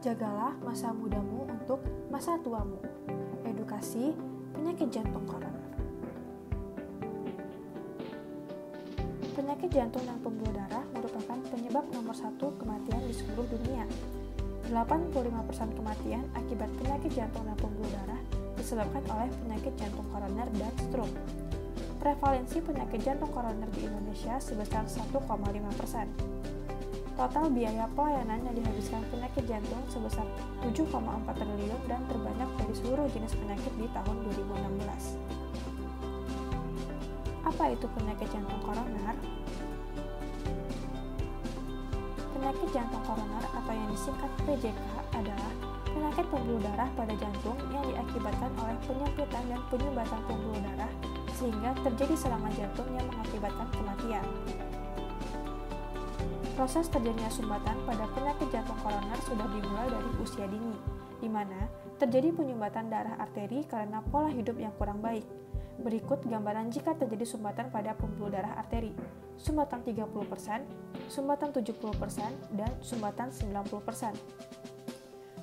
Jagalah masa mudamu untuk masa tuamu. Edukasi penyakit jantung koroner. Penyakit jantung dan pembuluh darah merupakan penyebab nomor 1 kematian di seluruh dunia. 85% kematian akibat penyakit jantung dan pembuluh darah disebabkan oleh penyakit jantung koroner dan stroke. Prevalensi penyakit jantung koroner di Indonesia sebesar 1,5%. Total biaya pelayanan yang dihabiskan penyakit jantung sebesar 7,4 triliun dan terbanyak dari seluruh jenis penyakit di tahun 2016. Apa itu penyakit jantung koroner? Penyakit jantung koroner atau yang disingkat PJK adalah penyakit pembuluh darah pada jantung yang diakibatkan oleh penyempitan dan penyumbatan pembuluh darah sehingga terjadi serangan jantung yang mengakibatkan kematian. Proses terjadinya sumbatan pada penyakit jantung koroner sudah dimulai dari usia dini, di mana terjadi penyumbatan darah arteri karena pola hidup yang kurang baik. Berikut gambaran jika terjadi sumbatan pada pembuluh darah arteri. Sumbatan 30%, sumbatan 70%, dan sumbatan 90%.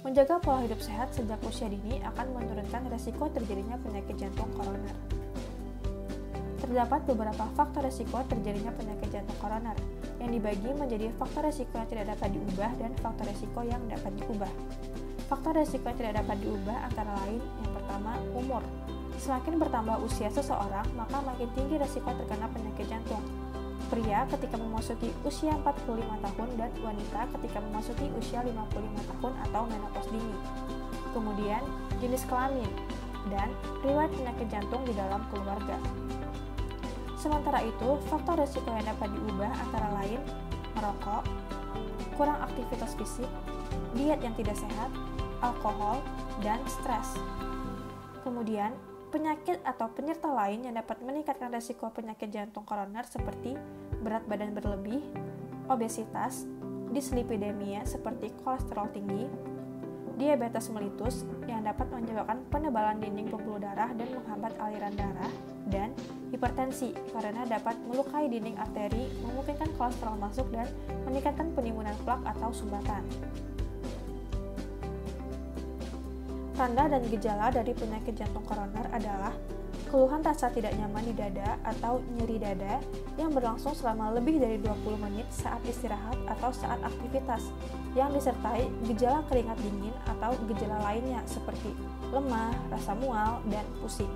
Menjaga pola hidup sehat sejak usia dini akan menurunkan resiko terjadinya penyakit jantung koroner. Terdapat beberapa faktor resiko terjadinya penyakit jantung koroner yang dibagi menjadi faktor resiko yang tidak dapat diubah dan faktor resiko yang dapat diubah. Faktor resiko yang tidak dapat diubah antara lain yang pertama, umur. Semakin bertambah usia seseorang, maka makin tinggi resiko terkena penyakit jantung. Pria ketika memasuki usia 45 tahun dan wanita ketika memasuki usia 55 tahun atau menopause dini. Kemudian, jenis kelamin dan riwayat penyakit jantung di dalam keluarga. Sementara itu, faktor risiko yang dapat diubah antara lain merokok, kurang aktivitas fisik, diet yang tidak sehat, alkohol, dan stres. Kemudian, penyakit atau penyerta lain yang dapat meningkatkan risiko penyakit jantung koroner seperti berat badan berlebih, obesitas, dislipidemia seperti kolesterol tinggi, diabetes mellitus yang dapat menyebabkan penebalan dinding pembuluh darah dan menghambat aliran darah, dan hipertensi karena dapat melukai dinding arteri, memungkinkan kolesterol masuk dan meningkatkan penimbunan plak atau sumbatan. Tanda dan gejala dari penyakit jantung koroner adalah keluhan rasa tidak nyaman di dada atau nyeri dada yang berlangsung selama lebih dari 20 menit saat istirahat atau saat aktivitas, yang disertai gejala keringat dingin atau gejala lainnya seperti lemah, rasa mual, dan pusing.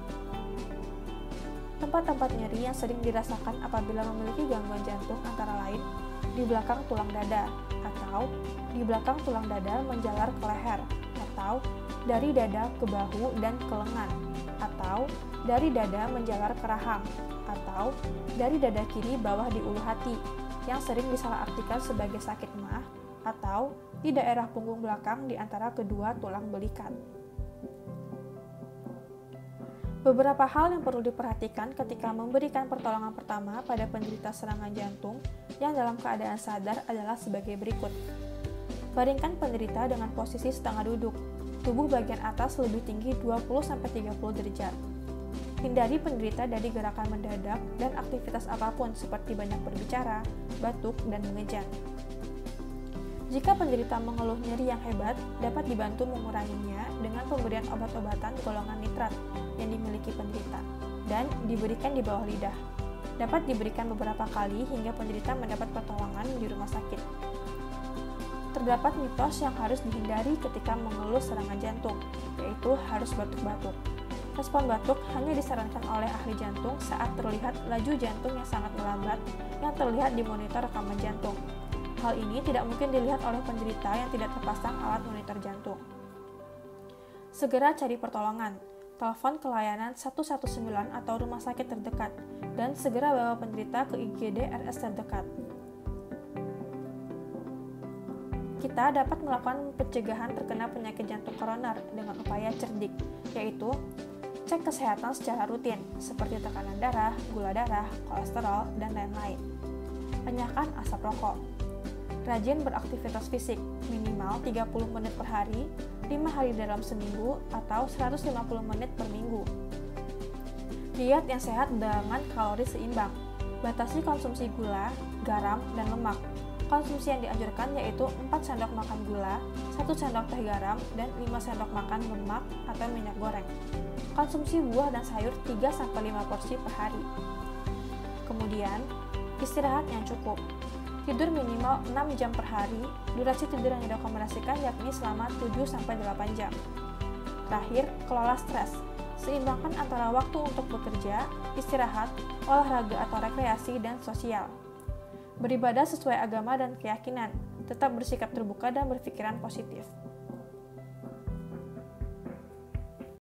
Tempat-tempat nyeri yang sering dirasakan apabila memiliki gangguan jantung antara lain di belakang tulang dada, atau di belakang tulang dada menjalar ke leher, atau dari dada ke bahu dan ke lengan, atau dari dada menjalar ke rahang, atau dari dada kiri bawah di ulu hati, yang sering disalahartikan sebagai sakit mah, atau di daerah punggung belakang di antara kedua tulang belikat. Beberapa hal yang perlu diperhatikan ketika memberikan pertolongan pertama pada penderita serangan jantung yang dalam keadaan sadar adalah sebagai berikut. Baringkan penderita dengan posisi setengah duduk, tubuh bagian atas lebih tinggi 20-30 derajat. Hindari penderita dari gerakan mendadak dan aktivitas apapun seperti banyak berbicara, batuk, dan mengejan. Jika penderita mengeluh nyeri yang hebat, dapat dibantu menguranginya dengan pemberian obat-obatan golongan nitrat yang dimiliki penderita dan diberikan di bawah lidah. Dapat diberikan beberapa kali hingga penderita mendapat pertolongan di rumah sakit. Terdapat mitos yang harus dihindari ketika mengeluh serangan jantung, yaitu harus batuk-batuk. Respon batuk hanya disarankan oleh ahli jantung saat terlihat laju jantung yang sangat melambat yang terlihat di monitor rekaman jantung. Hal ini tidak mungkin dilihat oleh penderita yang tidak terpasang alat monitor jantung. Segera cari pertolongan. Telepon ke layanan 119 atau rumah sakit terdekat, dan segera bawa penderita ke IGD RS terdekat. Kita dapat melakukan pencegahan terkena penyakit jantung koroner dengan upaya cerdik, yaitu cek kesehatan secara rutin, seperti tekanan darah, gula darah, kolesterol, dan lain-lain. Tanyakan asap rokok. Rajin beraktivitas fisik, minimal 30 menit per hari, 5 hari dalam seminggu, atau 150 menit per minggu. Diet yang sehat dengan kalori seimbang. Batasi konsumsi gula, garam, dan lemak. Konsumsi yang dianjurkan yaitu 4 sendok makan gula, 1 sendok teh garam, dan 5 sendok makan lemak atau minyak goreng. Konsumsi buah dan sayur 3-5 porsi per hari. Kemudian, istirahat yang cukup. Tidur minimal 6 jam per hari, durasi tidur yang direkomendasikan yakni selama 7-8 jam. Terakhir, kelola stres. Seimbangkan antara waktu untuk bekerja, istirahat, olahraga atau rekreasi, dan sosial. Beribadah sesuai agama dan keyakinan, tetap bersikap terbuka dan berpikiran positif.